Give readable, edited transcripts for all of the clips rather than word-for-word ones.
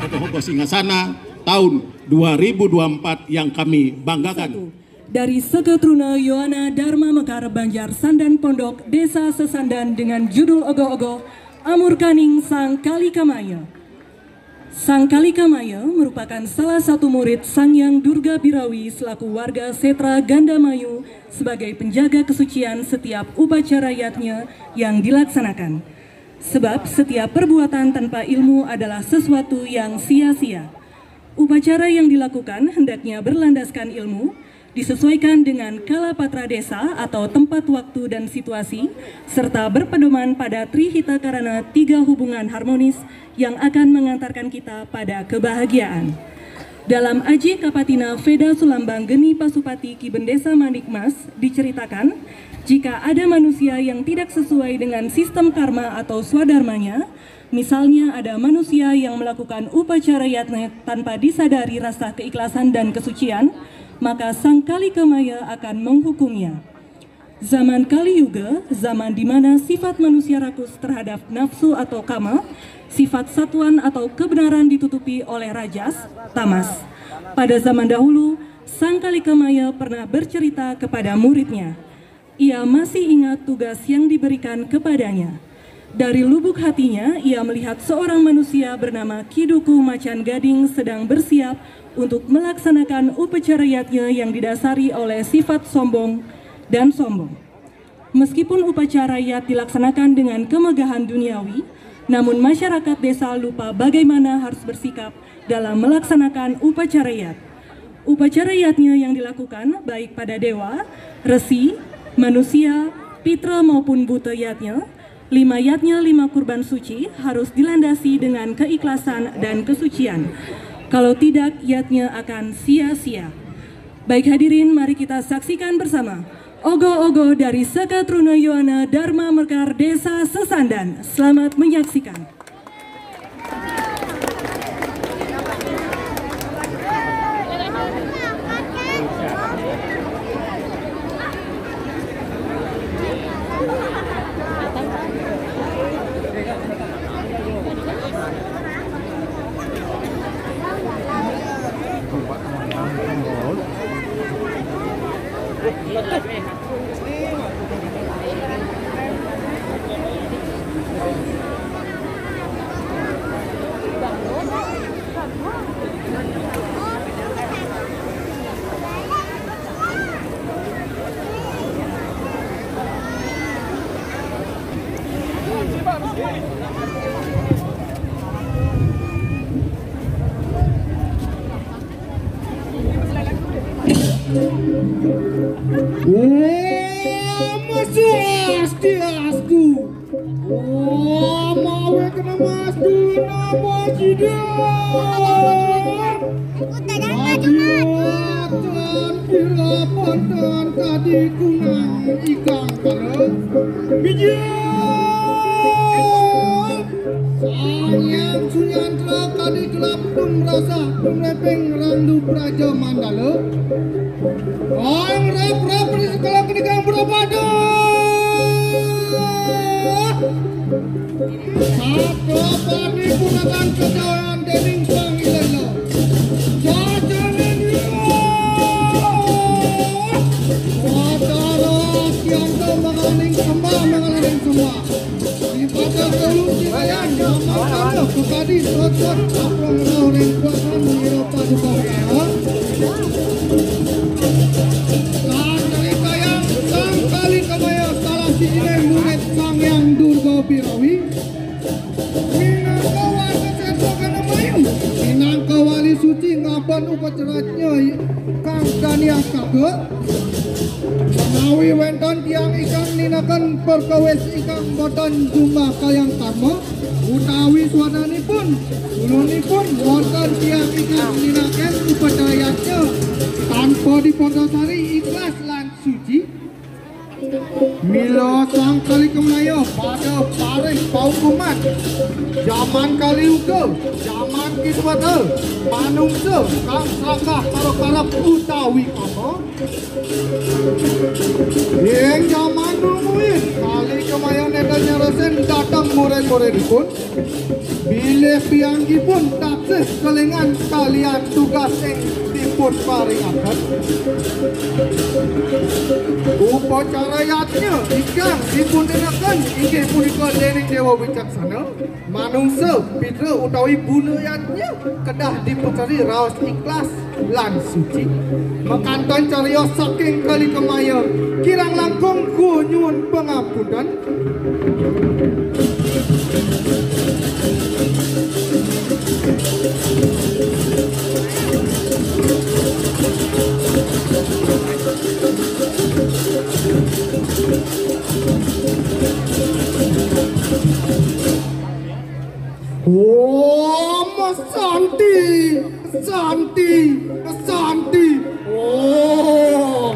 atau Hoko Singasana tahun 2024 yang kami banggakan. Dari Seketruna Yohana Dharma Mekar Banjar Sandan Pondok Desa Sesandan dengan judul Ogo-Ogo Amur Kaning Sang Kalikamaya. Sang Kalikamaya merupakan salah satu murid Sangyang Durga Birawi selaku warga Setra Gandamayu sebagai penjaga kesucian setiap upacara yatnya yang dilaksanakan. Sebab setiap perbuatan tanpa ilmu adalah sesuatu yang sia-sia. Upacara yang dilakukan hendaknya berlandaskan ilmu, disesuaikan dengan kalapatra desa atau tempat waktu dan situasi, serta berpedoman pada Trihita Karana 3 hubungan harmonis yang akan mengantarkan kita pada kebahagiaan. Dalam Aji Kapatina Veda Sulambang Geni Pasupati Ki Bendesa Manikmas diceritakan, jika ada manusia yang tidak sesuai dengan sistem karma atau swadharmanya, misalnya ada manusia yang melakukan upacara yatna tanpa disadari rasa keikhlasan dan kesucian, maka Sang Kalikamaya akan menghukumnya. Zaman Kali Yuga, zaman di mana sifat manusia rakus terhadap nafsu atau kama, sifat satuan atau kebenaran ditutupi oleh rajas, tamas. Pada zaman dahulu, Sang Kalikamaya pernah bercerita kepada muridnya. Ia masih ingat tugas yang diberikan kepadanya. Dari lubuk hatinya, ia melihat seorang manusia bernama Kiduku Macan Gading sedang bersiap untuk melaksanakan upacara yatnya yang didasari oleh sifat sombong dan sombong. Meskipun upacara yat dilaksanakan dengan kemegahan duniawi, namun masyarakat desa lupa bagaimana harus bersikap dalam melaksanakan upacara yat. Upacara yatnya yang dilakukan baik pada dewa, resi, manusia, pitra maupun buta yatnya, 5 yatnya 5 kurban suci harus dilandasi dengan keikhlasan dan kesucian. Kalau tidak, yatnya akan sia-sia. Baik hadirin, mari kita saksikan bersama Ogo-Ogo dari Seketruna Yohana Dharma Mekar Desa Sesandan. Selamat menyaksikan. Swastiastu. Mawe kena mas dulu nama sidang. Adiatan pirapan tadi kunang ikang karo bijak. Sayang sunyantra kadi gelap tum rasa tum lepeng randu praja mandala. Ang rap di sekolah kenikang berabada. Satu padi gunakan kejauhan dening sang ilala. Jajanin yo. Wadara kianta mengaling semua. Ibadah telur silayan nama kukadi sot-sot aprong rauring kuasan niro paduka. Sang Kalikamaya salah si murid Sangyang Durga Birawi. Minangka warga Setra Gandamayu, minangka wali suci ngaban upacaranya Kang Daniah Kage. Menawi wonten tiang ikang ninakan perkawis ikang boten jumlah kayang karma, utawi swananipun ulunipun wonten tiang ikang ninakan upacaranya tanpa dipondosari ikhlas lan suci. Mila Sang Kalikamaya pada paring paukuman zaman Kaliuga, zaman Kidwata, manungsa kang slakah karo karep utawi kama. Ing zaman nungguin kali kemayan nedanya resen datang murid-murid pun bilih pianggi pun taksih kelingan kalian tugas yang dipun paringaken. Upacara yatnya ikang dipun denaken inggih punika dening Dewa Wicaksana. Manungsa pitra utawi bunayatnya kedah diputeri raos ikhlas lan suci. Mekanton cariyos saking kali kemaya kirang langkung nyuwun pangapunten. Oh, Mas Santi, Santi, Santi. Oh.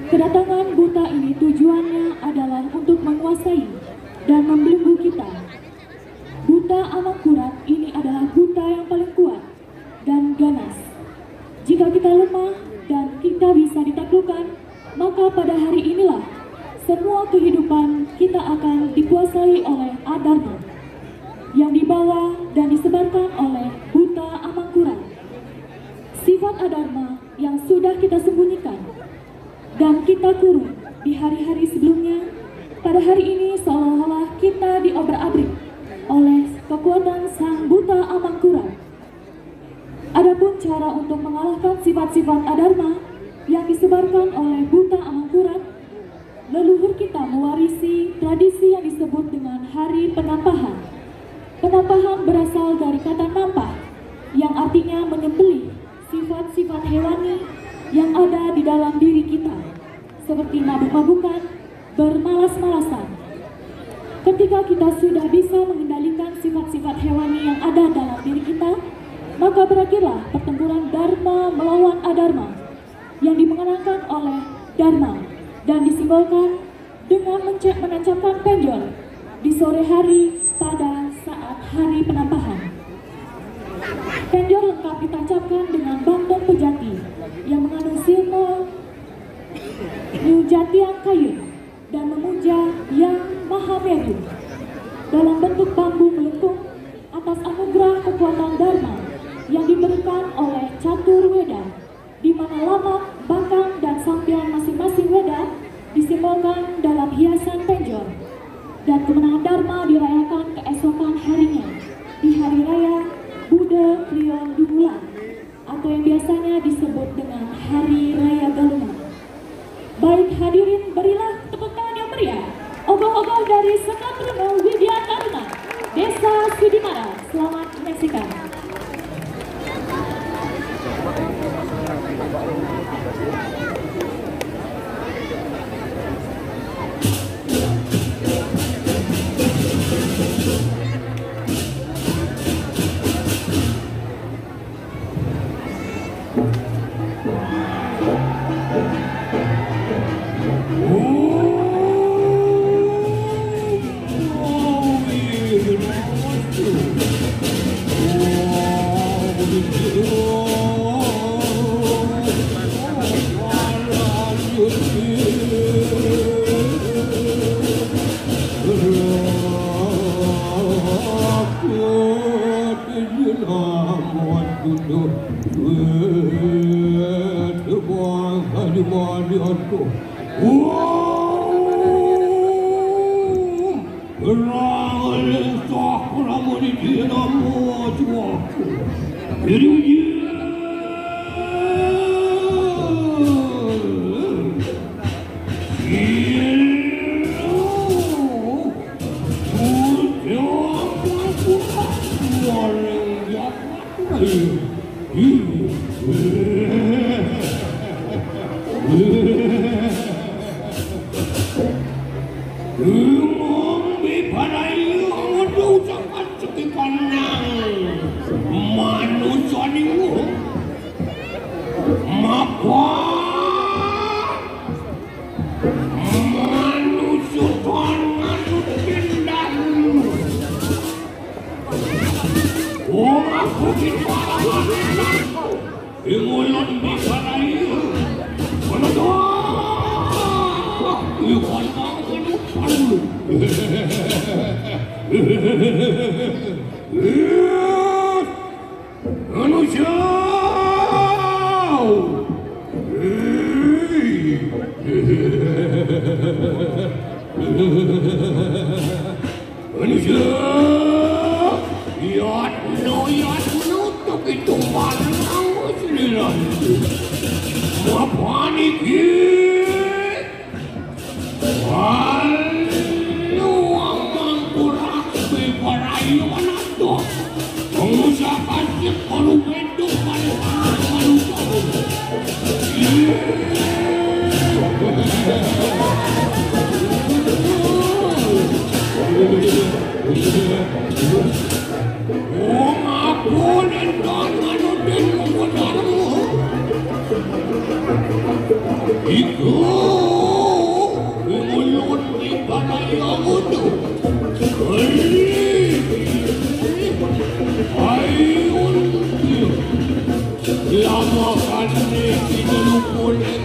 Kedatangan buta ini tujuannya adalah untuk menguasai dan membelenggu kita. Buta Amangkurat ini adalah buta yang paling kuat dan ganas. Jika kita lemah, Sehingga bisa ditaklukkan, maka pada hari inilah semua kehidupan kita akan dikuasai oleh Adharma yang dibawa dan disebarkan oleh Buta Amangkurat. Sifat Adharma yang sudah kita sembunyikan dan kita kurung di hari-hari sebelumnya, pada hari ini seolah-olah kita diobrak-abrik oleh kekuatan Sang Buta Amangkurat. Adapun cara untuk mengalahkan sifat-sifat Adharma yang disebarkan oleh Buta Amangkurat, leluhur kita mewarisi tradisi yang disebut dengan Hari Penampahan. Penampahan berasal dari kata nampah, yang artinya menyembelih sifat-sifat hewani yang ada di dalam diri kita, seperti mabuk-mabukan, bermalas-malasan. Ketika kita sudah bisa mengendalikan sifat-sifat hewani yang ada dalam diri kita, maka berakhirlah pertempuran Dharma melawan Adharma yang dimenangkan oleh Dharma dan disimbolkan dengan menancapkan penjol di sore hari pada saat hari penampahan. Penjol lengkap ditancapkan dengan bambang pejati yang mengandung simbol Nujatian kayu dan memuja Yang Maha Meru dalam bentuk bambu melengkung atas anugerah kekuatan Dharma yang diberikan oleh Catur Weda, di mana lamak, bakang, dan sampian masing-masing Weda disimbolkan dalam hiasan penjol. Dan kemenangan Dharma dirayakan keesokan harinya di hari raya Buddha Prion Dumulan, atau yang biasanya disebut dengan Hari Raya Galungan. Baik hadirin, berilah tepuk tangan yang meriah ogoh-ogoh dari Sekatruno Widya Taruna, Desa Sudimara. Selamat menyaksikan. Lama kan ini kita lupa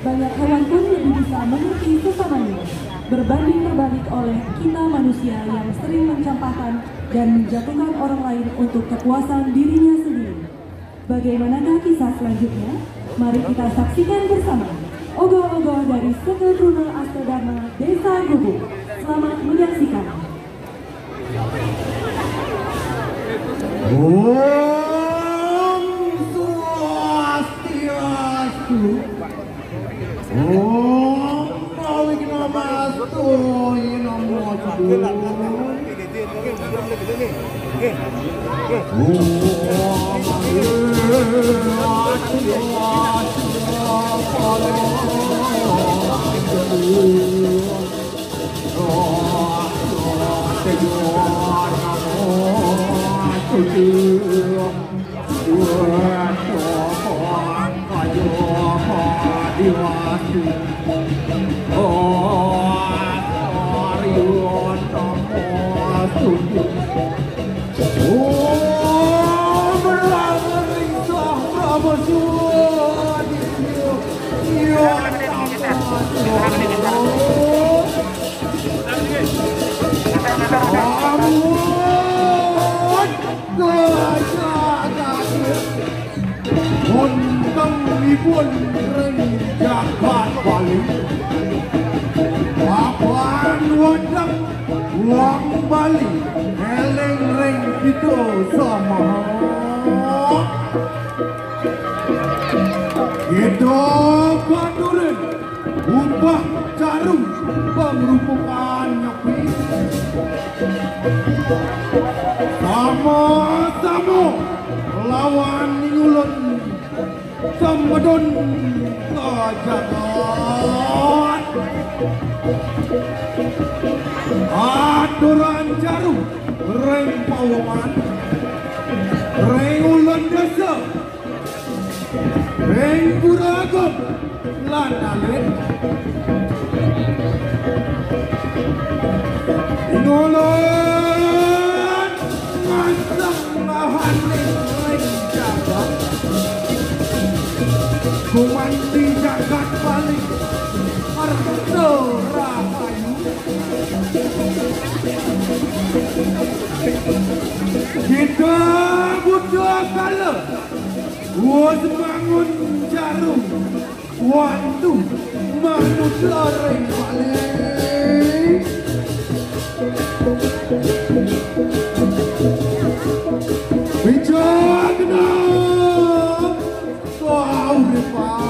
Banyak hewan pun lebih bisa mengerti sesamanya. Berbanding terbalik oleh kita manusia yang sering mencampakkan dan menjatuhkan orang lain untuk kepuasan dirinya sendiri. Bagaimanakah kisah selanjutnya? Mari kita saksikan bersama. Ogoh-ogoh dari Seke Truna Astadharma Desa Gubuk. Selamat menyaksikan. Om Swastiastu. Om Mawiknamastu. Namo Oh Oh, berlangsung Prabowo Untang libun jagat balik Papan wadang uang Bali eleng reng kita sama kita paduren ubah jarum pengrupukan nyepi sama-sama lawan nyulun Sambadon kajagat aturan jarum reng pawangan reng ulan desa reng buragam lan alit inulan ngasang ngahaning reng jagat kumanti jagat balik Arto Rahayu kita butuh kala buat bangun jarum waktu manut loreng balik bijak na kau depan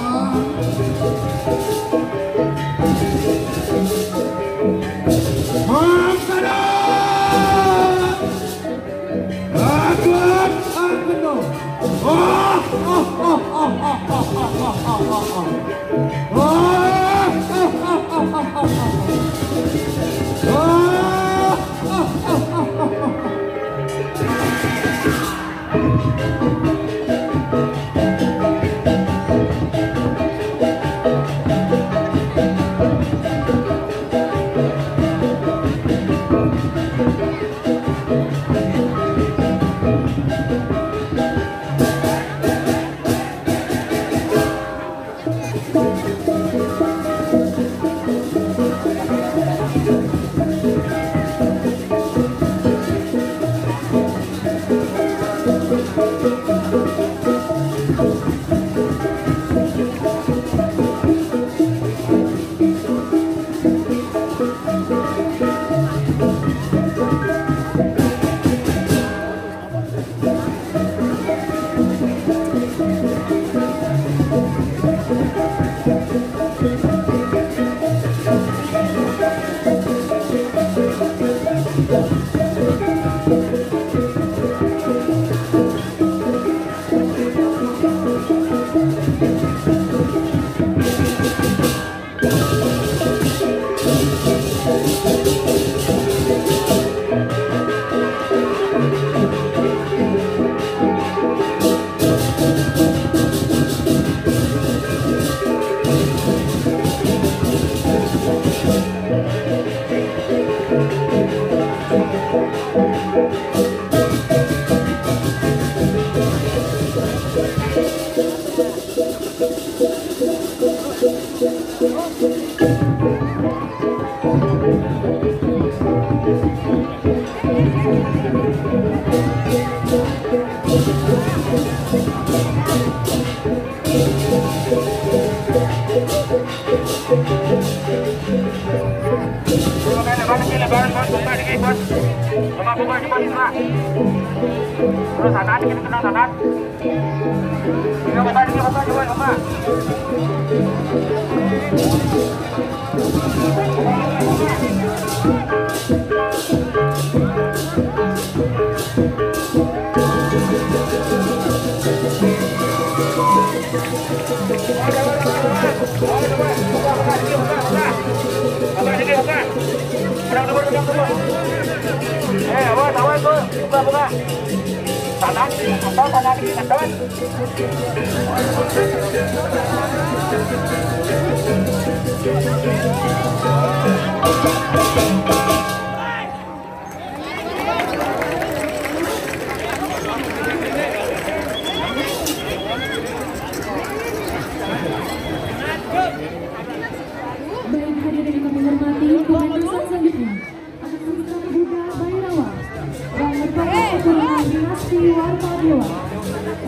Dharma Dewa.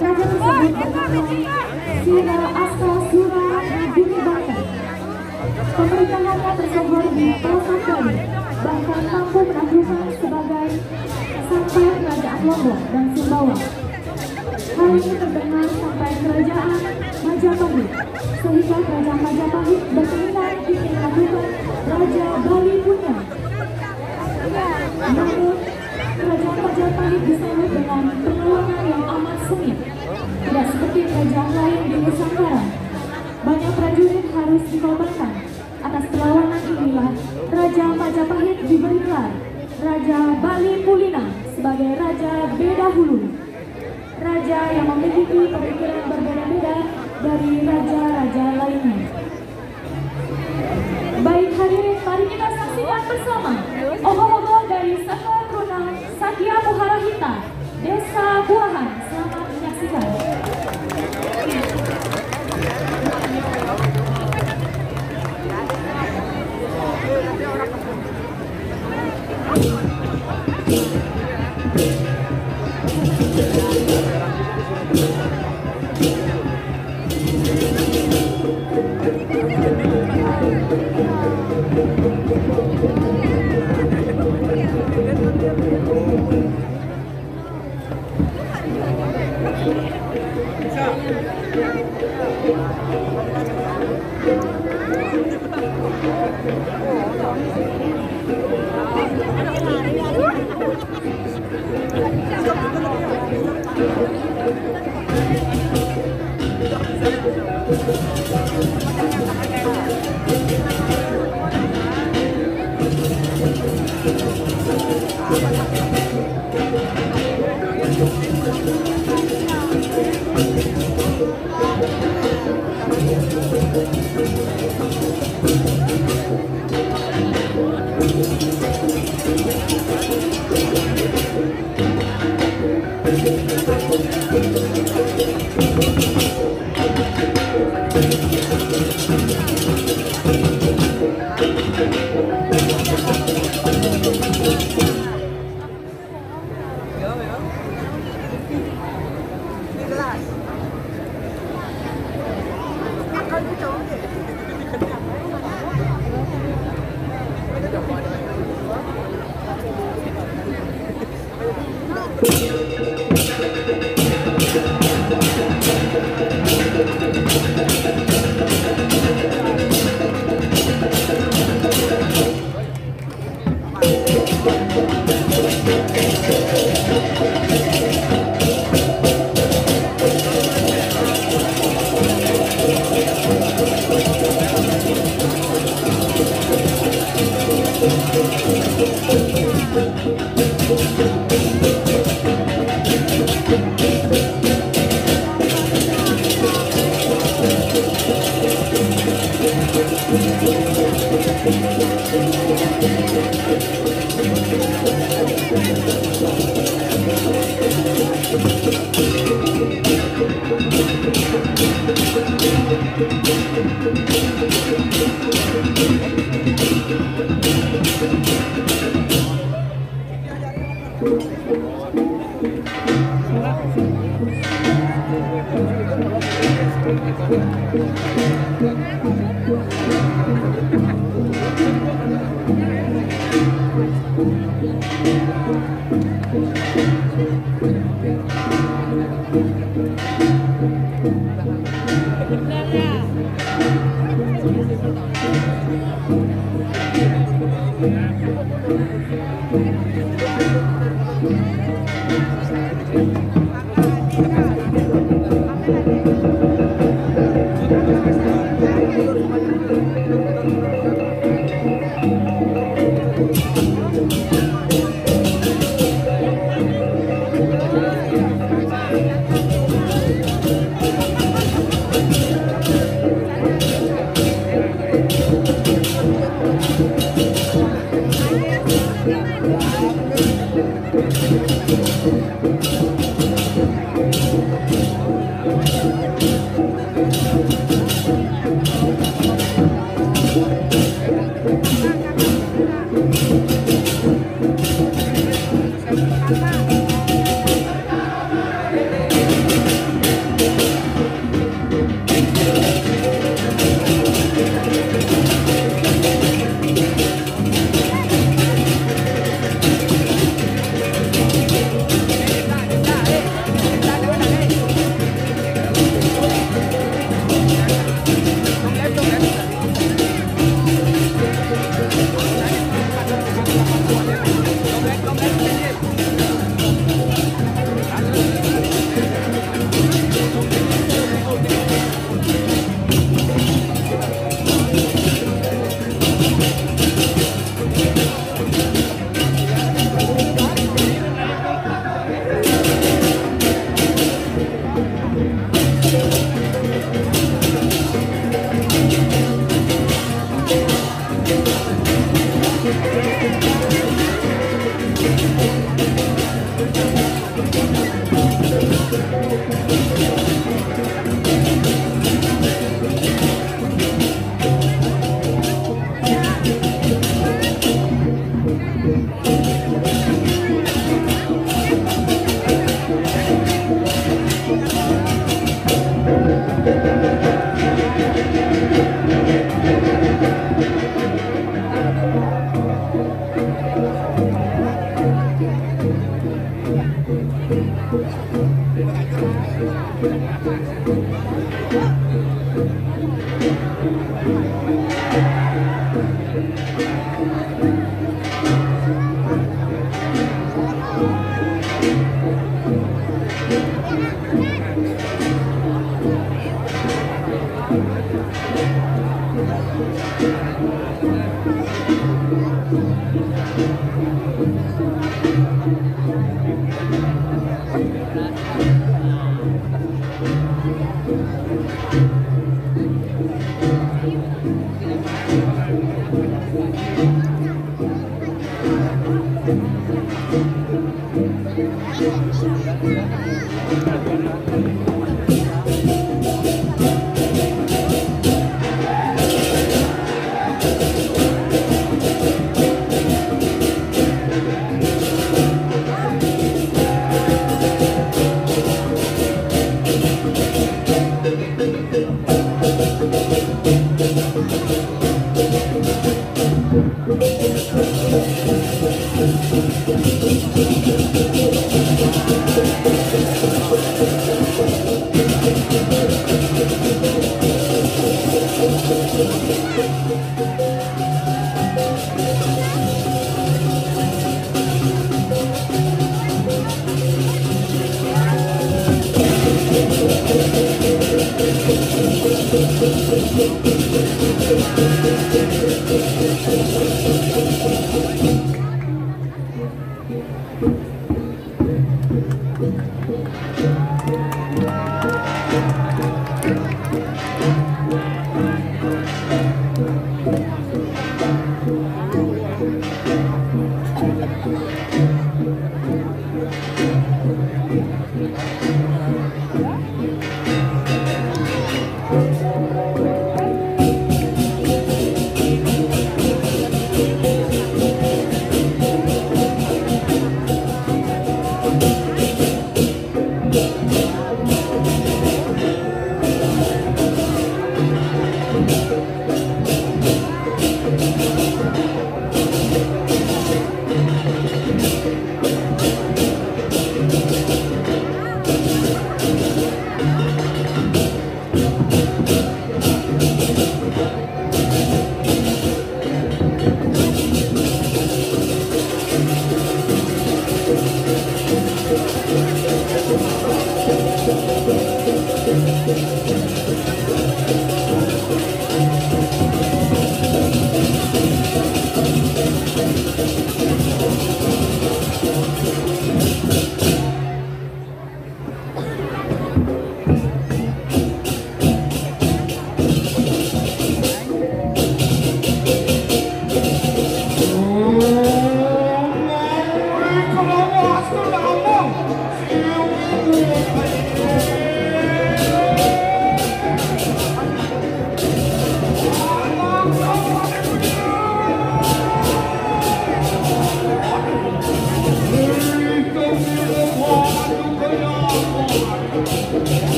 Raja tersebut bernama Sira Asta Sura Bumi Bangsa. Pemerintahannya tersohor di pelosok Bali, bahkan mampu menaklukkan sebagai sampai kerajaan Lombok dan Sumbawa. Hal ini terdengar sampai kerajaan Majapahit, sehingga kerajaan Majapahit berkeinginan ingin melakukan Raja Bali punya. Namun, kerajaan Majapahit disambut dengan perlawanan yang amat sengit. Tidak seperti kerajaan lain di Nusantara. Banyak prajurit harus dikorbankan. Atas perlawanan inilah Raja Majapahit diberi gelar Raja Bali Pulina sebagai Raja Beda Hulu. Raja yang memiliki pemikiran berbeda-beda dari raja-raja lainnya. Baik hadirin, mari kita saksikan bersama ogoh-ogoh dari Saka Truna Satya Muharahita, Desa Buahan. Selamat menyaksikan.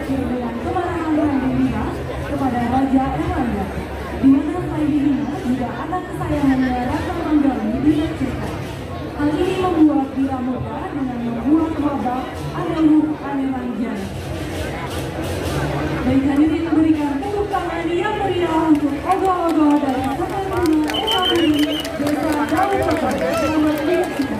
berakhir dengan kemarahan Randina kepada Raja Erlangga, di mana Randina juga anak kesayangannya Raka Manggali dilecehkan. Hal ini membuat Bira murka dengan membuat wabah Anelanjana. Baik hadirin, berikan tepuk tangan yang meriah untuk ogoh-ogoh dari Semen Gunung Ekabumi Desa Daun Kota. Selamat menyaksikan.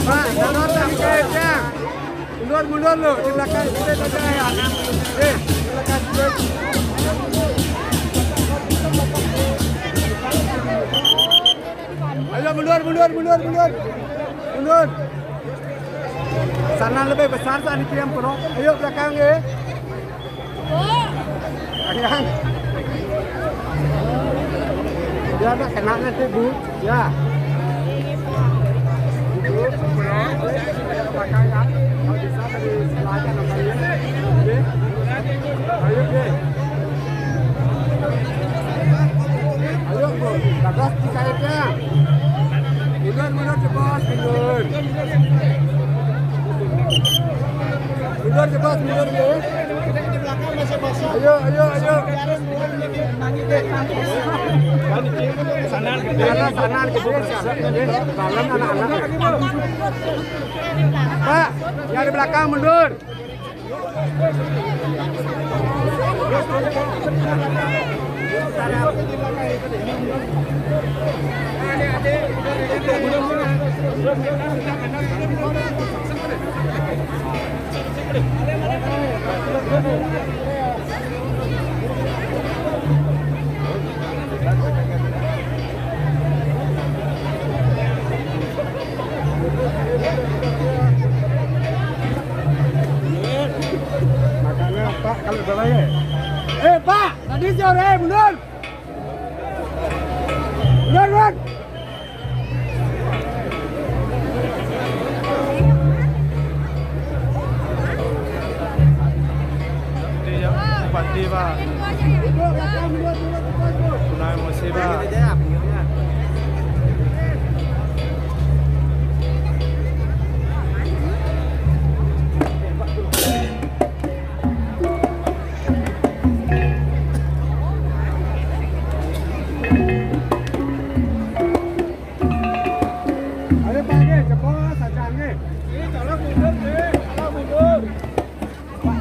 Pak, jangan takutnya. Mundur lo di belakang kita saja ya. Belakang kita. Ayo mundur. Sana lebih besar sana di tiang pro. Ayo belakang ya. Belakang. Dia nak kena nanti bu. Ya. Belakang ya. Kalau bisa tadi selanya namanya. Ayo deh. Ayo bu, bagus dikaitnya. Mundur cepat, mundur. Mundur cepat, mundur ya. Di belakang masih basah. Ayo. Sana ke dalam anak-anak. Pak, yang di belakang mundur. Makanya Pak kalau bawahnya. Pak, tadi sore mundur. Mundur. Pati Pak. Kena emosi Pak.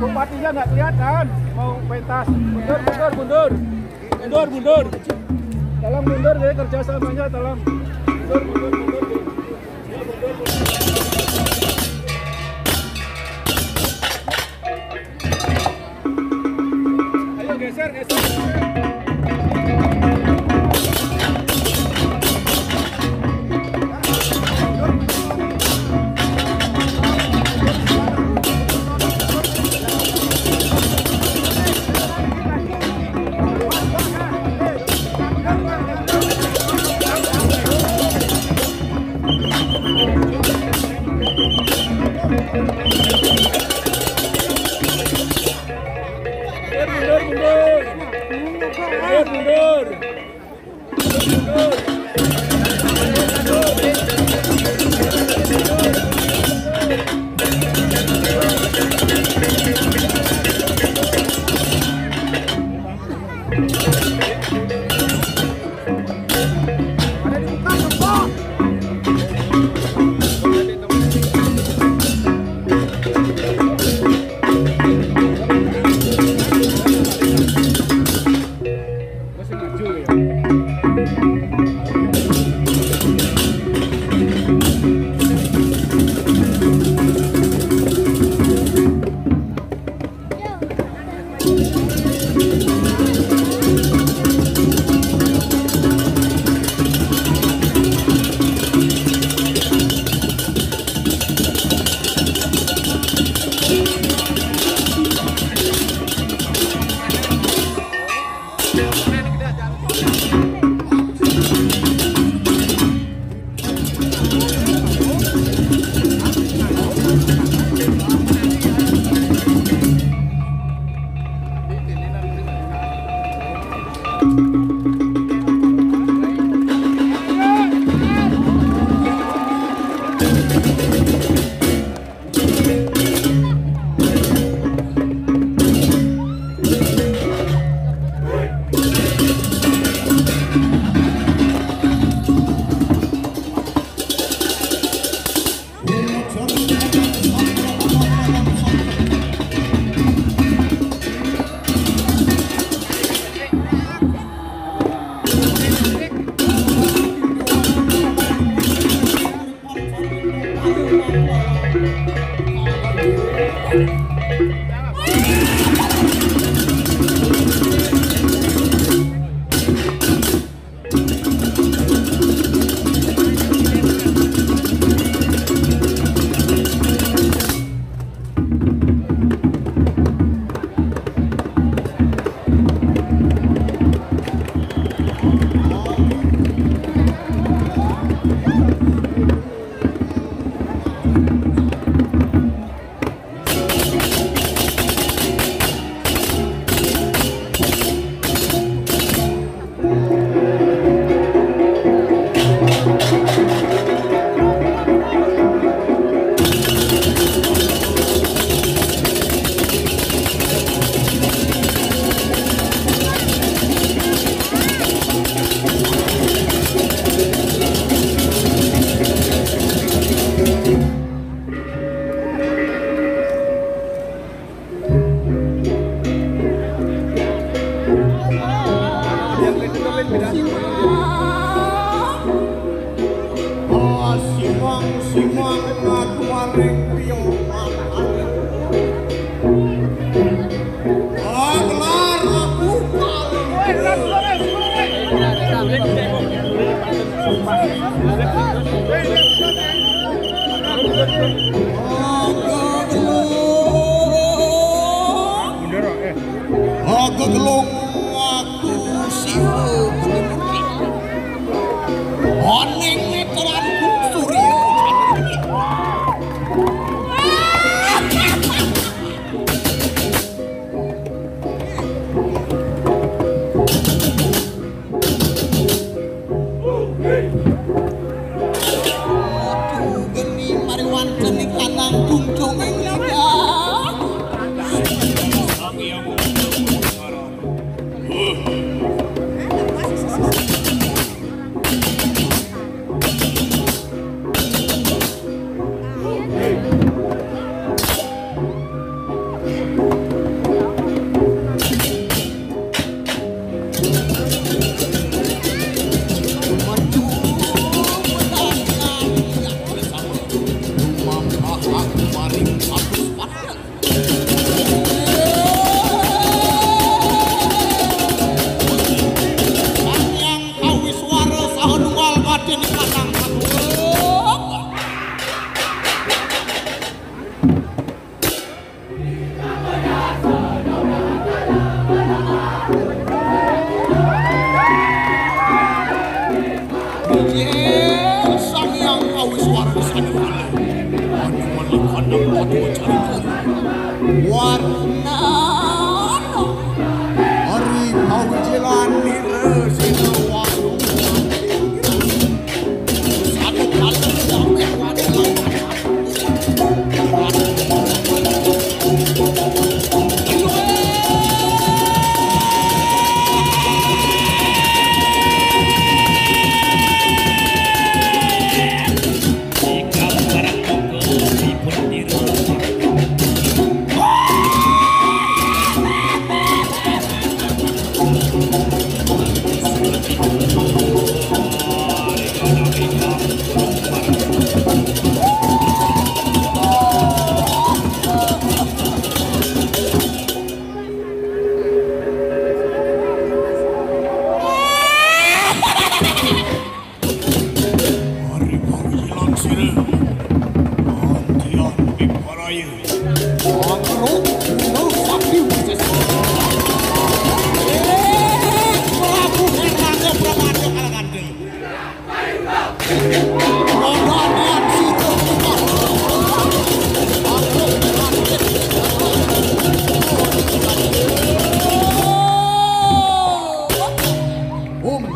Bupatinya nggak kelihatan mau pentas. Mundur. Tolong mundur deh, kerjasamanya tolong. Mundur. Ayo geser. Mundur. Ada di Gegelung aku siu oning meteranku surya geni mariwan ceni kandang kunjung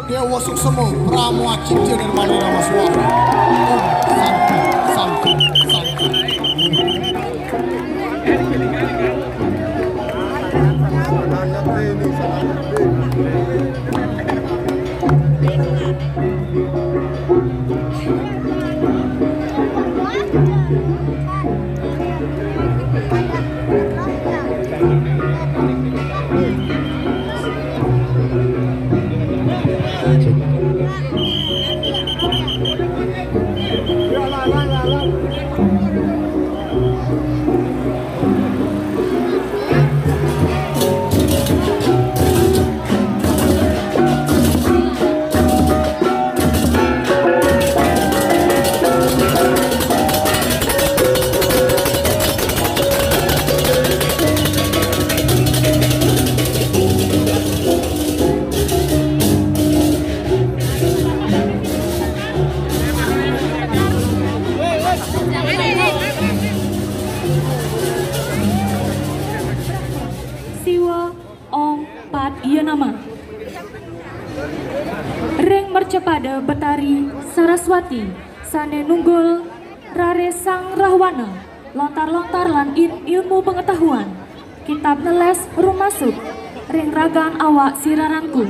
Dewa Suksema Pramu Acipta Nirmala Nama Suara Santi Aji Saraswati sane nunggul rare sang rahwana lontar-lontar lan ilmu pengetahuan kitab neles rumasuk ring ragan awak siraranku.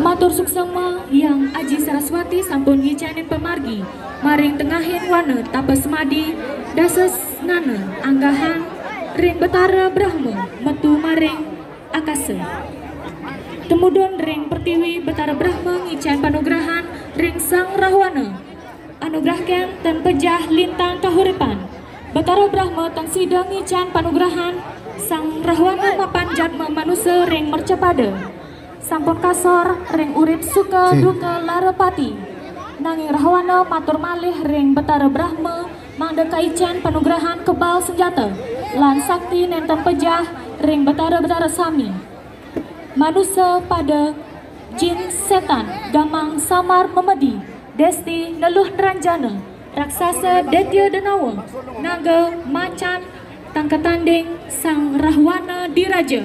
Matur suksema yang Aji Saraswati sampun ngicanin pemargi maring tengahin wana tapes semadi dases nana anggahan ring Betara Brahma metu maring akase. Temudon ring pertiwi Betara Brahma ngican panugrahan ring sang rahwana anugrahken dan pejah lintang kahuripan. Betara Brahma tan sidang ngican panugrahan sang rahwana mapan jatma manusia ring mercepada sampun kasor ring urip suka duka larepati nanging rahwana matur malih ring Betara Brahma mangda kaican panugrahan kebal senjata lan sakti nenten pejah ring Betara sami manusia pada jin setan gamang samar memedi desti neluh neranjana raksasa detya denawa naga macan tangka tanding sang rahwana diraja.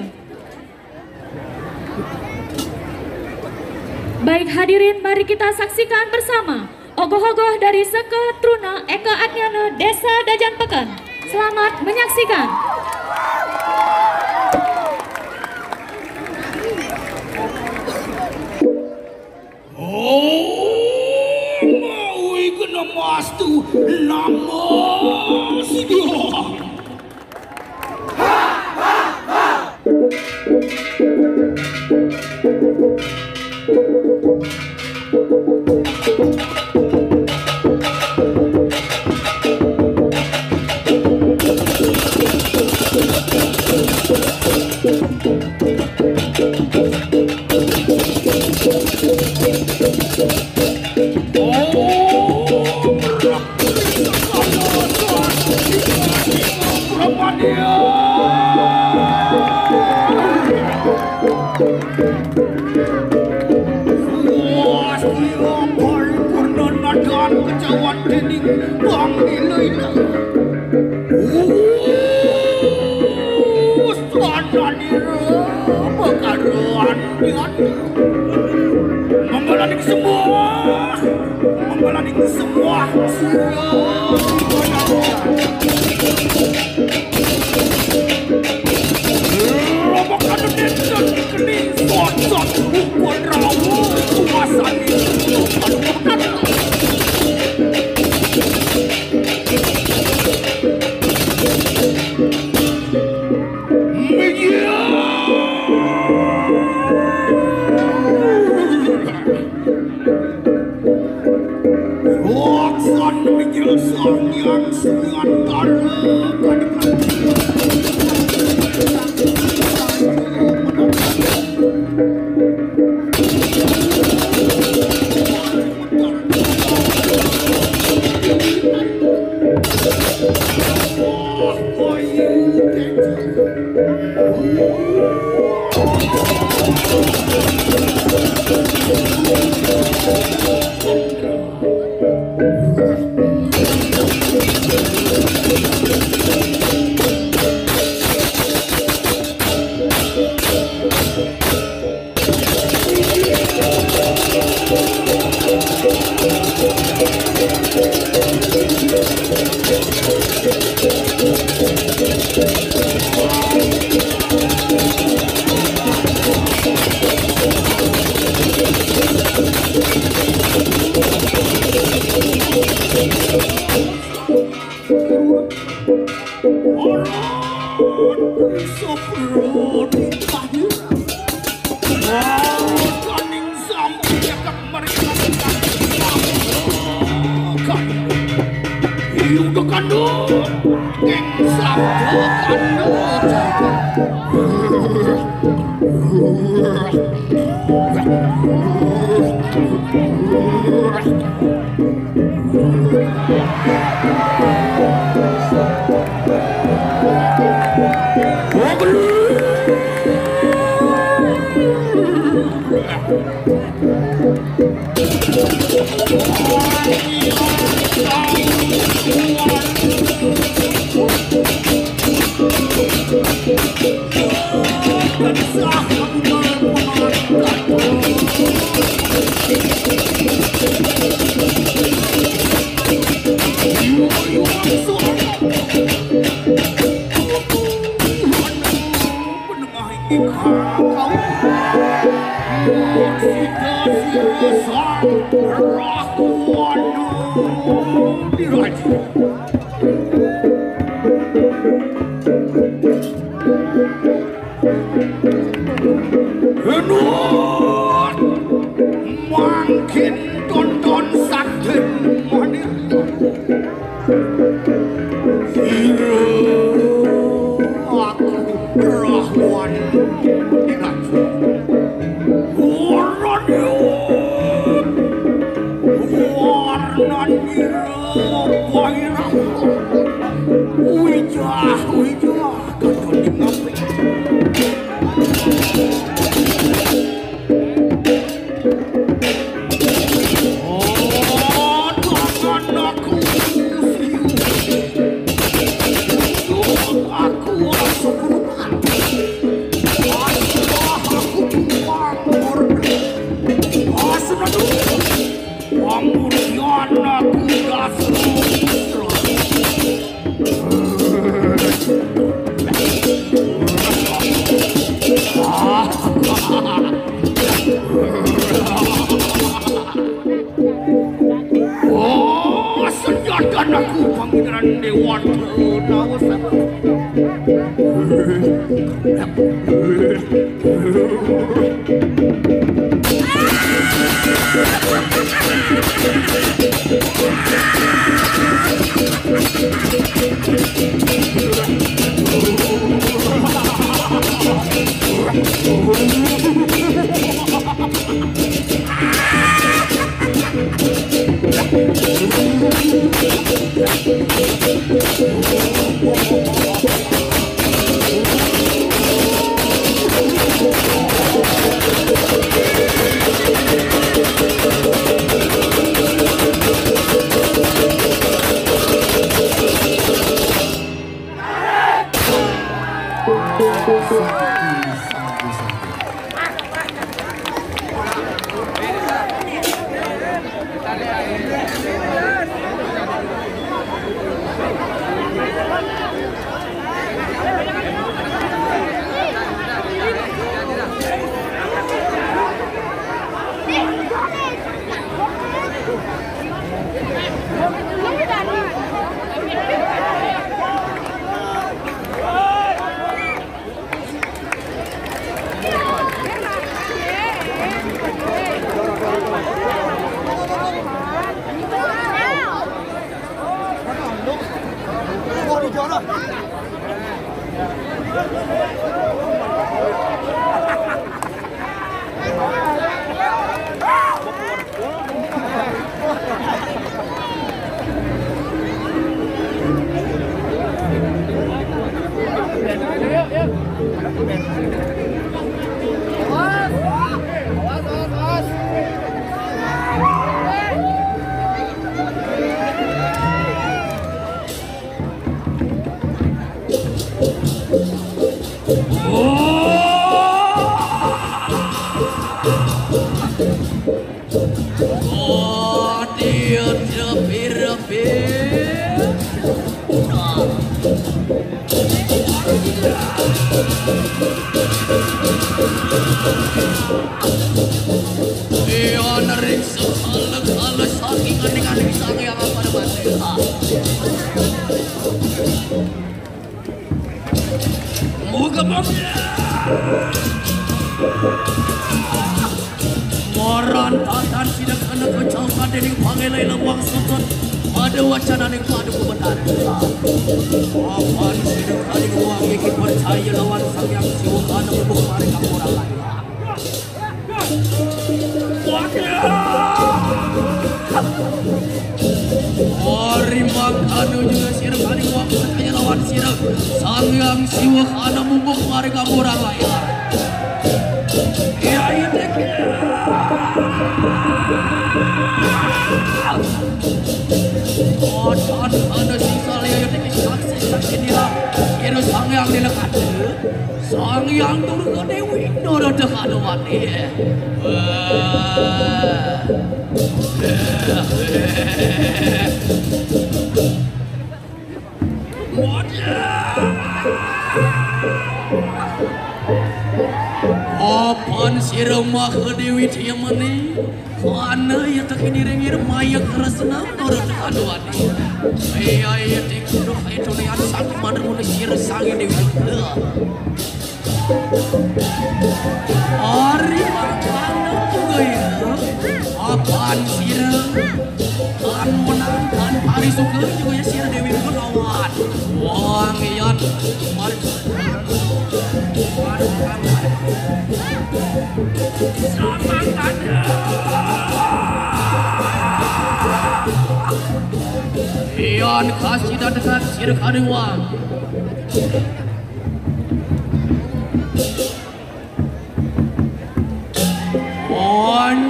Baik hadirin, mari kita saksikan bersama ogoh-ogoh dari Seke Truna Eka Adnyana Desa Dajan Peken. Selamat menyaksikan. Mastu nama sidia. Membalaning semua robokan dan kening sot ukun rawu kuasani sang yang sengatara Thank you. Diraji. Enut makin tonton saten manir. Kira aku rahwan diraji. Warnan wairah wijah kadon ngapi. Senjatakan aku pangeran Dewan Nawasa. Moran tatan sidak kena kecaukan dening pangelai lewang sutut pada wacana ning padu kebenar. Apan sidak kali uang bikin percaya lawan sang yang siwa kana bubuk mereka orang lain. Ori makanu juga sidak kali uang percaya lawan sidak sang yang siwa kana bubuk mereka orang lain. Ya itu Otot ada sisa lihat ini saksi dia kira sang yang dilekat sang yang turun dewi nora dekat wani Apan sirama ke Dewi Tiamani Kana ya tak ngir maya kerasna orang aduan ya tik doh itu ni ada satu mana mun sir sangi Dewi Ari makana juga ya apan sirang kan menang kan hari suka juga ya sir Dewi lawan wang yan mari Ian kasih dan dekat sir kadewang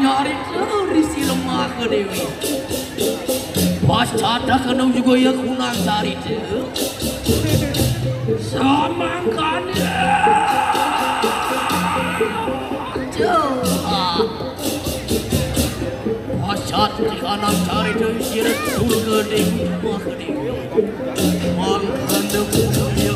nyari si lemah ke Dewi pas cadah kena juga ya kunang cari tu samangkan pas cat di kanan cari tu sir surga Dewi lemah ke Dewi mangkan debu ya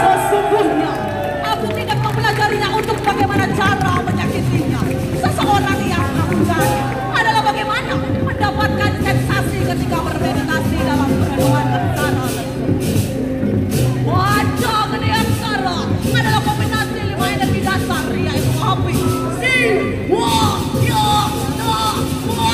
Sesungguhnya aku tidak mempelajarinya untuk bagaimana cara menyakitinya. Seseorang yang aku cari adalah bagaimana mendapatkan sensasi ketika bermeditasi dalam perenungan antara. Wajah Genian Sara adalah kombinasi 5 energi dasar, yaitu api, si, wa, ya, da, wa.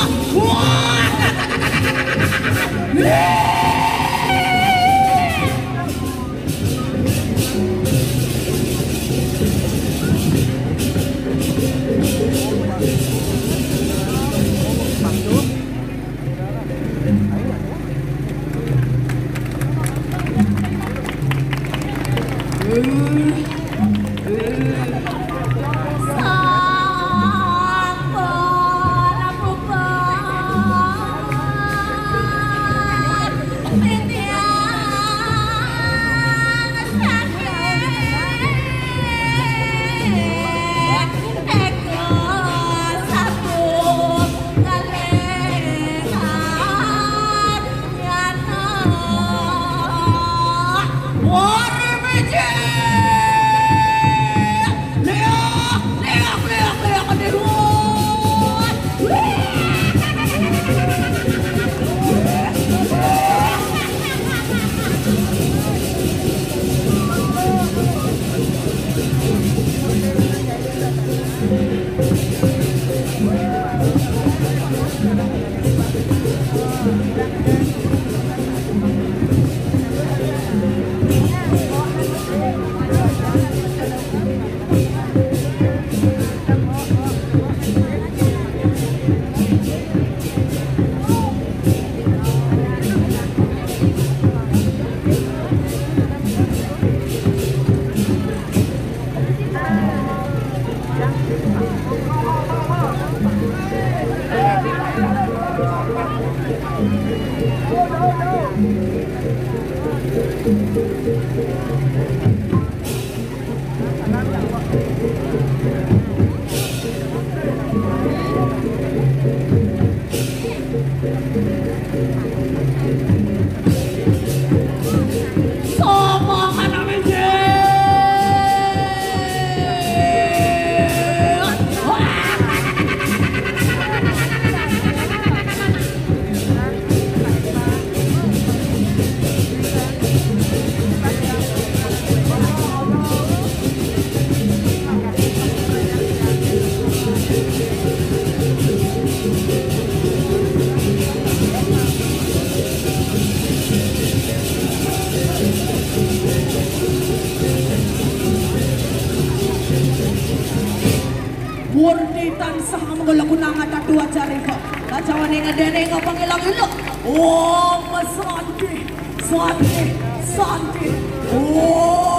Murni tansah mengulakunangan dua jari kok. Kacawan yang ngedene nggak pangilang ilo. Oh, santi, santi, santi. Oh.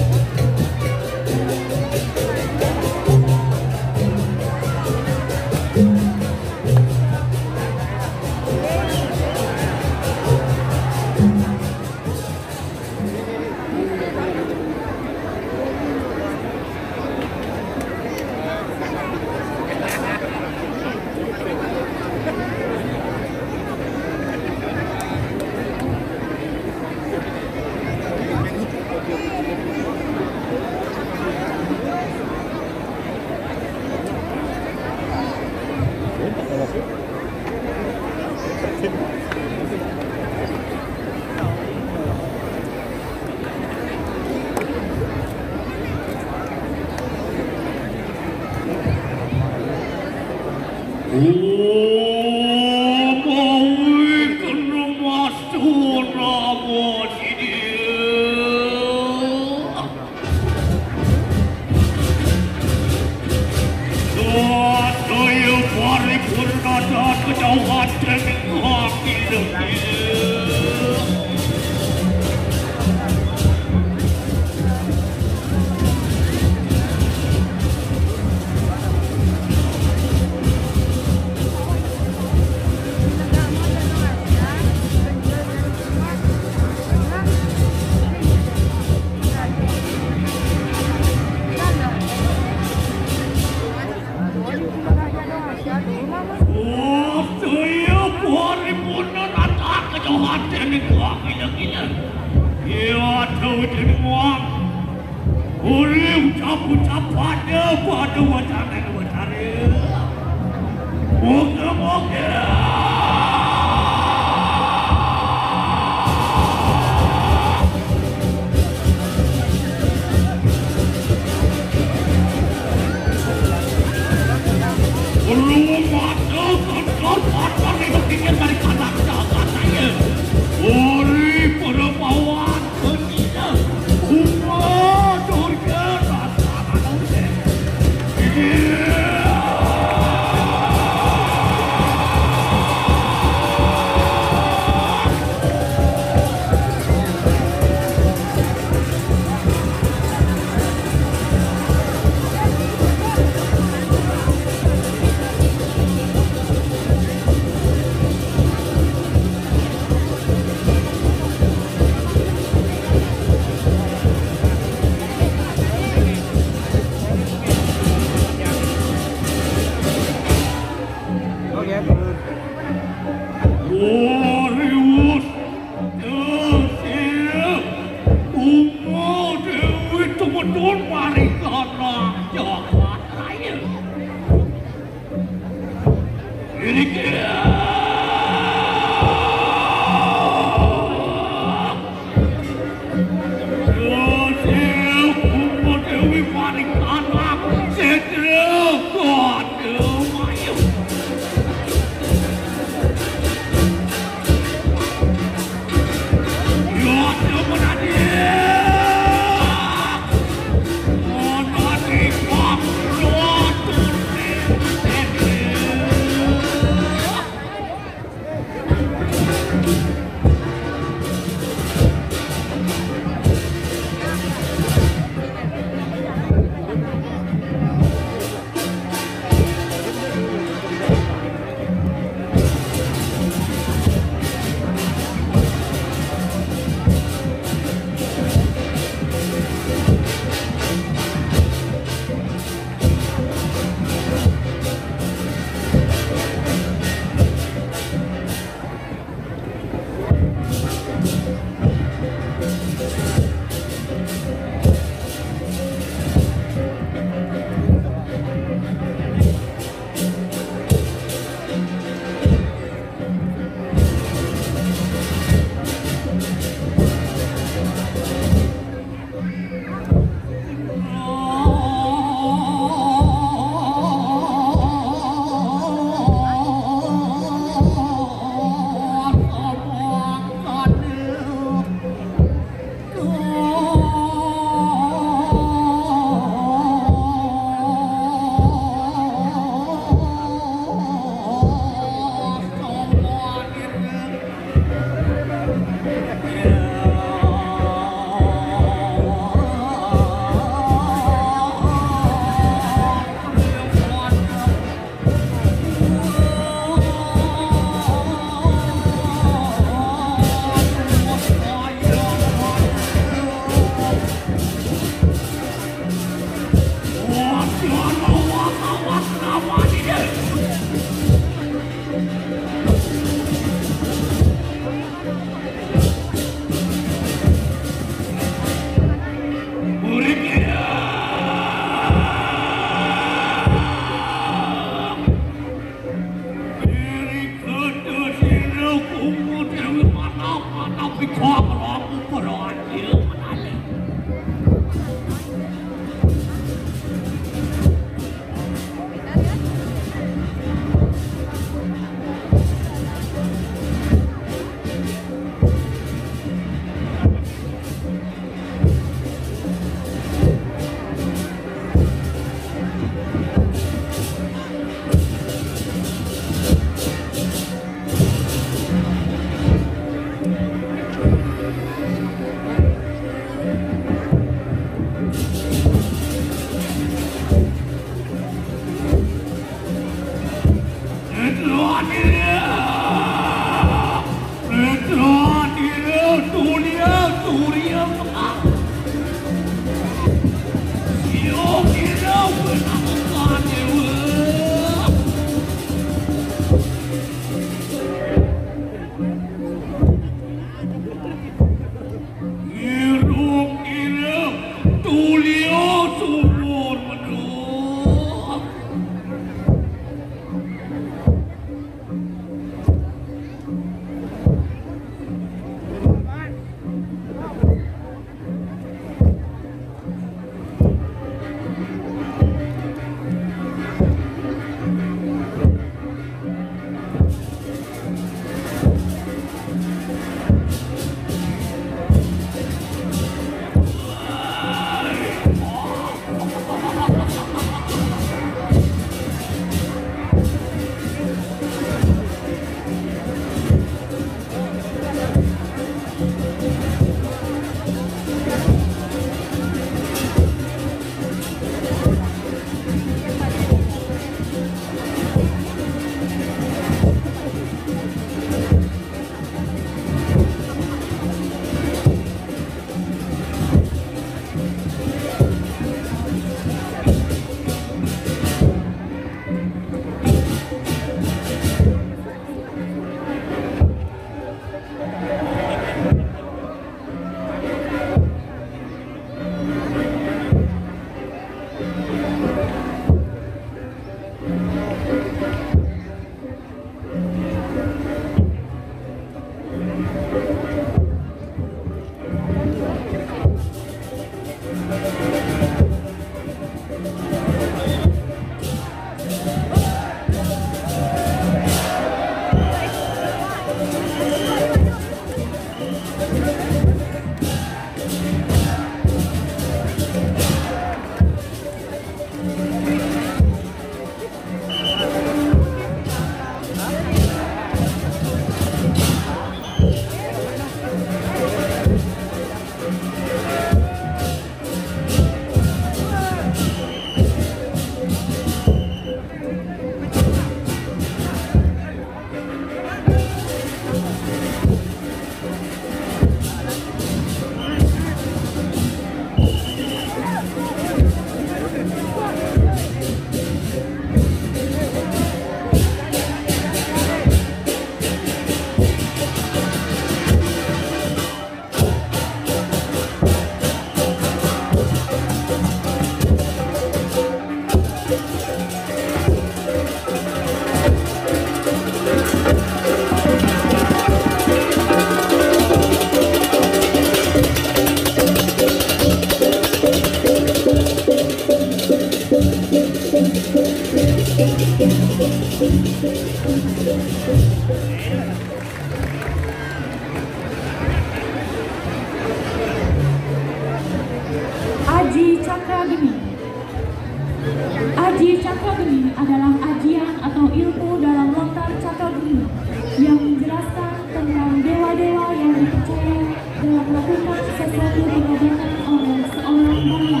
melakukan sesuatu pengobatan oleh seorang bayi.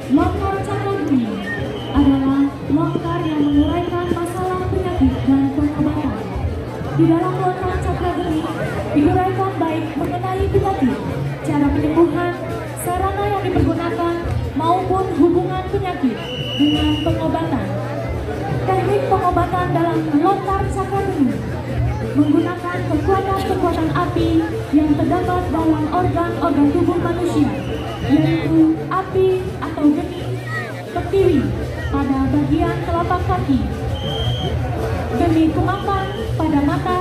Longkar Cakageni adalah longkar yang menguraikan masalah penyakit dan pengobatan. Di dalam longkar Cakageni diuraikan baik mengenai penyakit, cara penyembuhan, sarana yang dipergunakan, maupun hubungan penyakit dengan pengobatan. Teknik pengobatan dalam longkar Cakageni menggunakan kekuatan-kekuatan api yang terdapat dalam organ-organ tubuh manusia, yaitu api atau geni pertiwi pada bagian telapak kaki, geni kemakan pada mata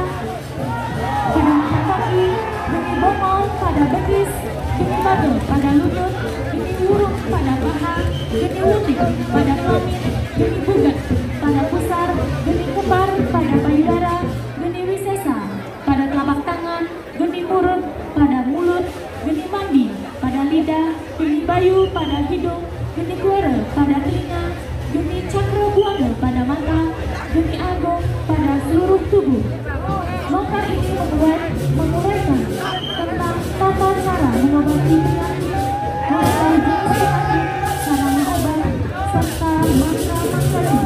kaki, geni bongol pada betis, geni bagel pada lutut, geni wurung pada paha, geni lutik pada kelamin, geni bugat pada pusar, geni kembar pada payudara, geni wisesa pada telapak tangan, geni murut pada mulut, geni mandi pada lidah, geni bayu pada hidung, geni kuere pada telinga, geni cakra buana pada mata, geni agung pada seluruh tubuh. Longkar ini menguraikan tentang tata cara mengobati penyakit, mulai jenis penyakit, cara mengobat, serta mantra-mantra.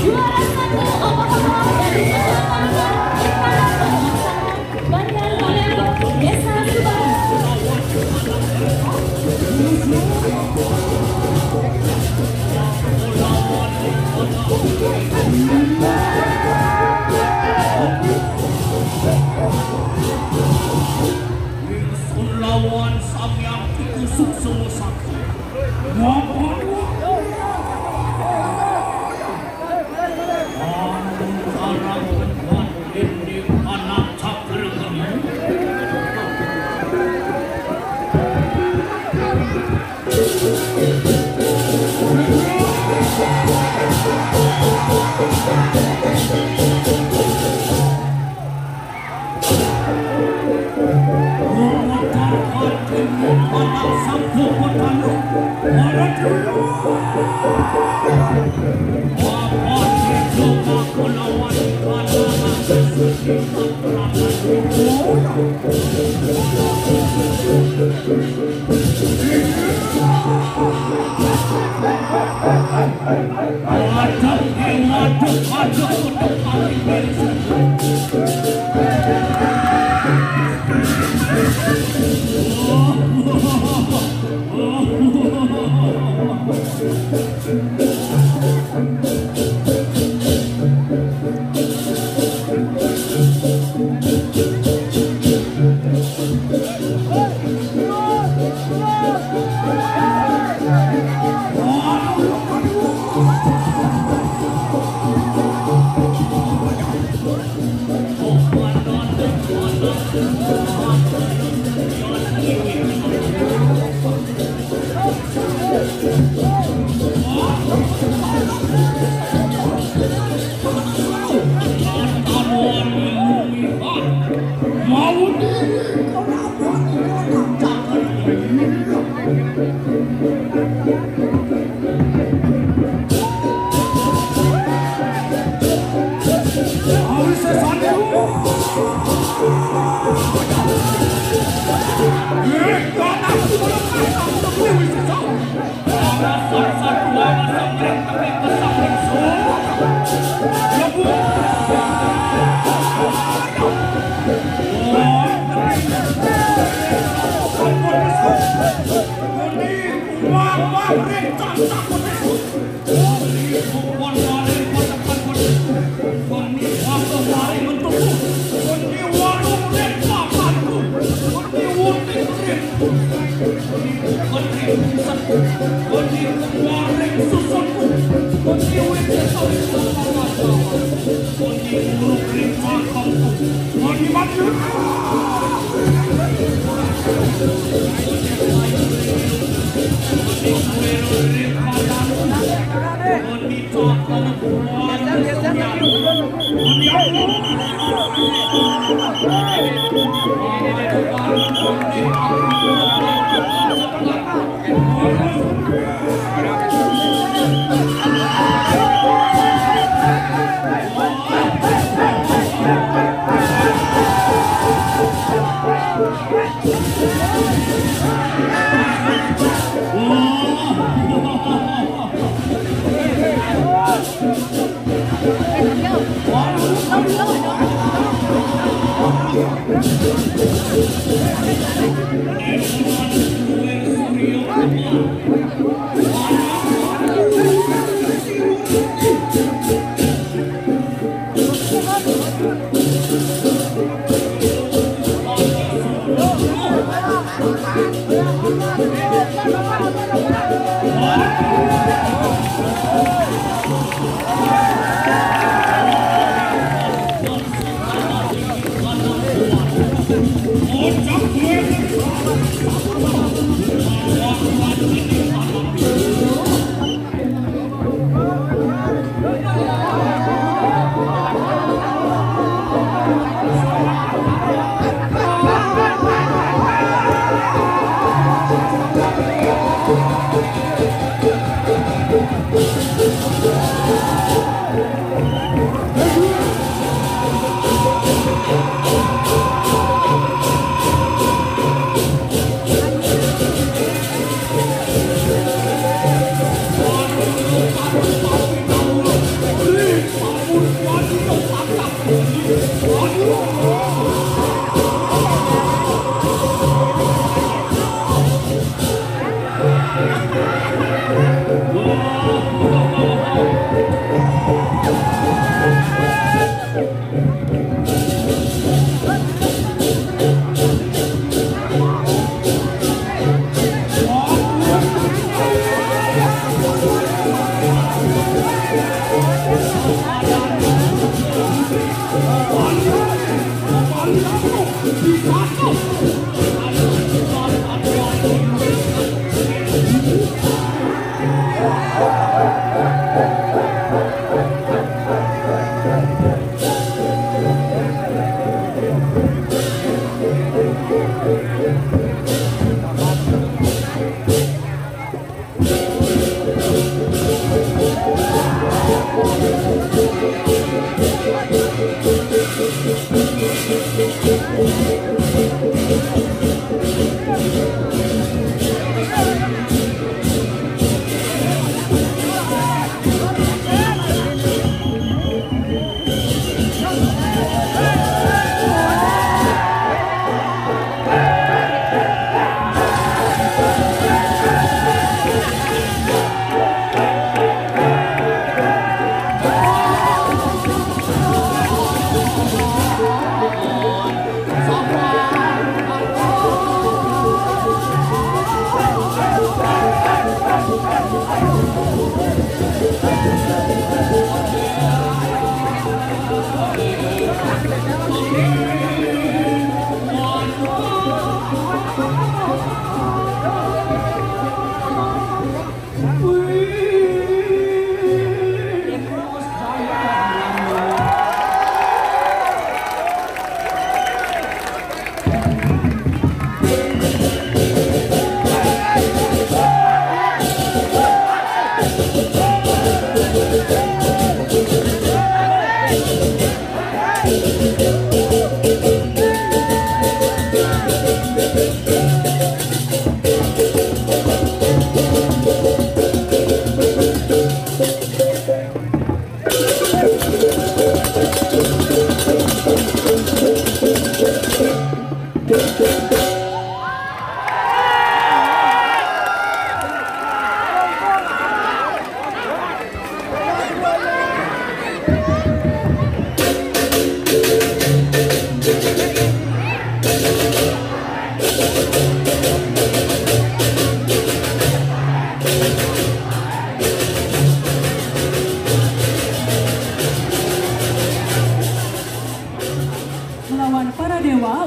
Juara satu omong-omong dari Bandar Malero, Desa Subang. Lawan sang yang ditusuk semua sakit.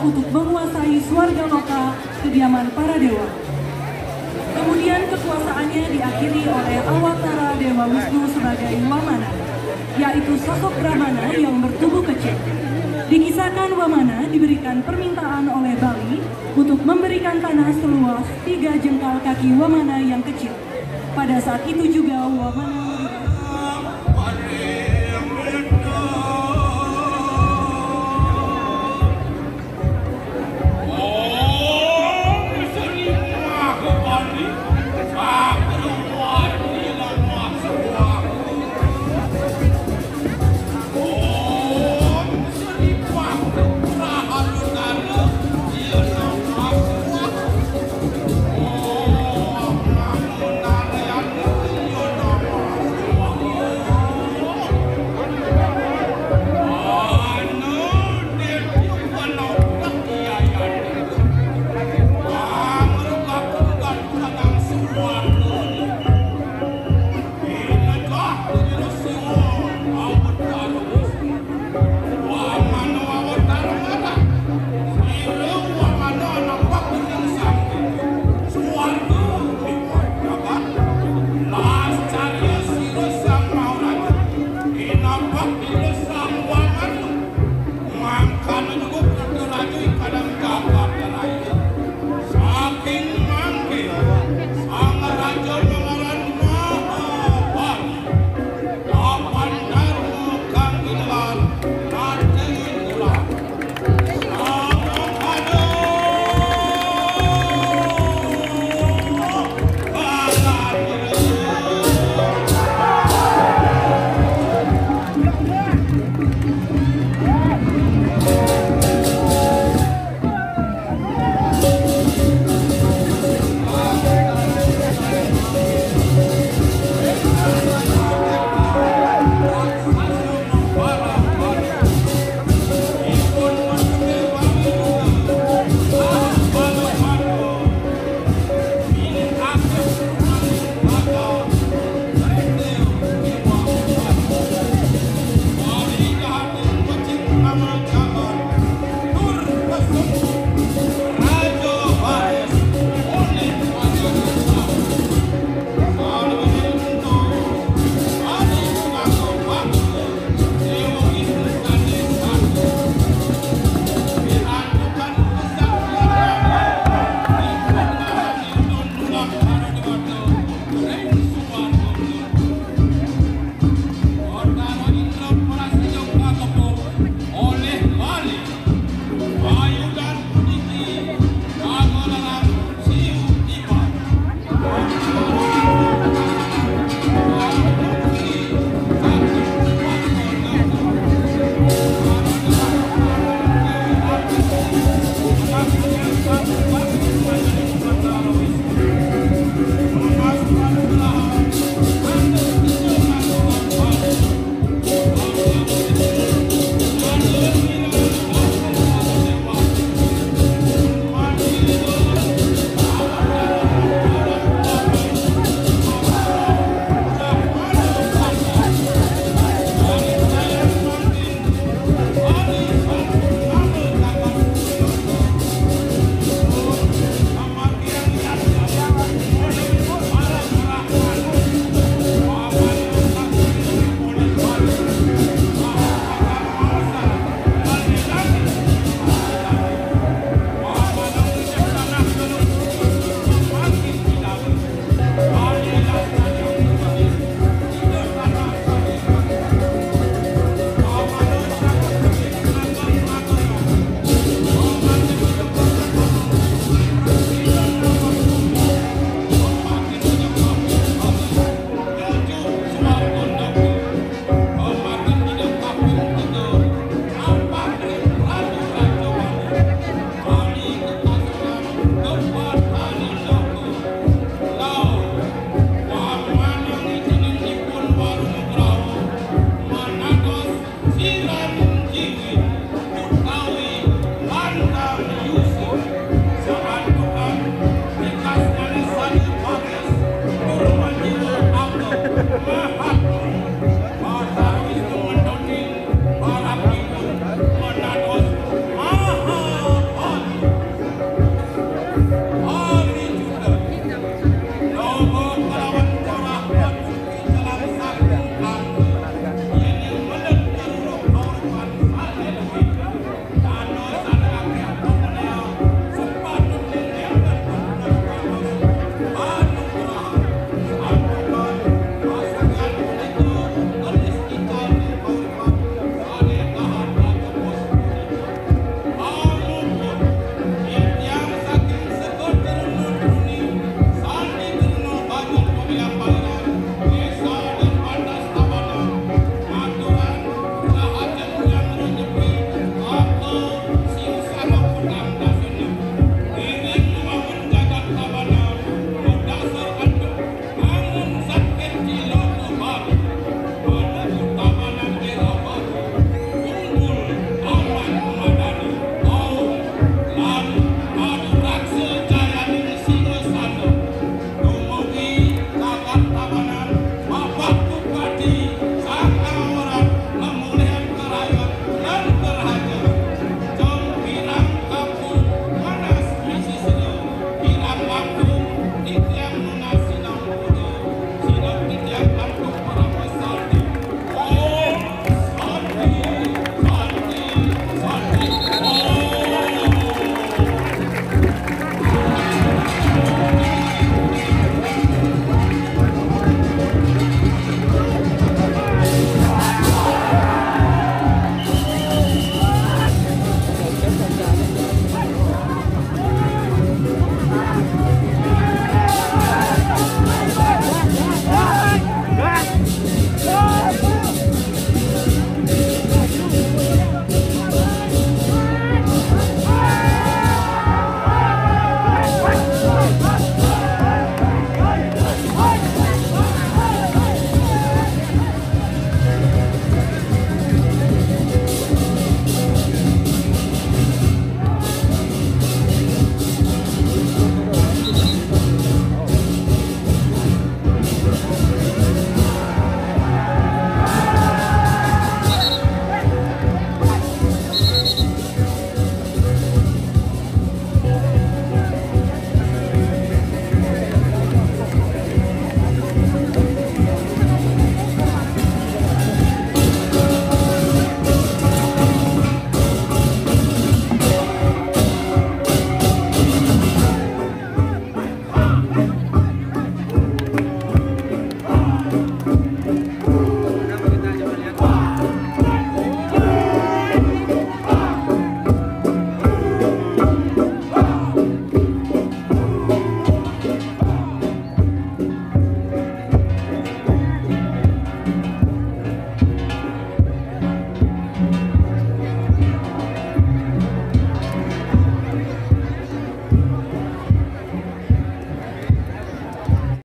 untuk menguasai Swargaloka, kediaman para dewa. Kemudian kekuasaannya diakhiri oleh Awatara Dewa Wisnu sebagai Wamana, yaitu sosok Brahmana yang bertubuh kecil. Dikisahkan Wamana diberikan permintaan oleh Bali untuk memberikan tanah seluas 3 jengkal kaki Wamana yang kecil. Pada saat itu juga Wamana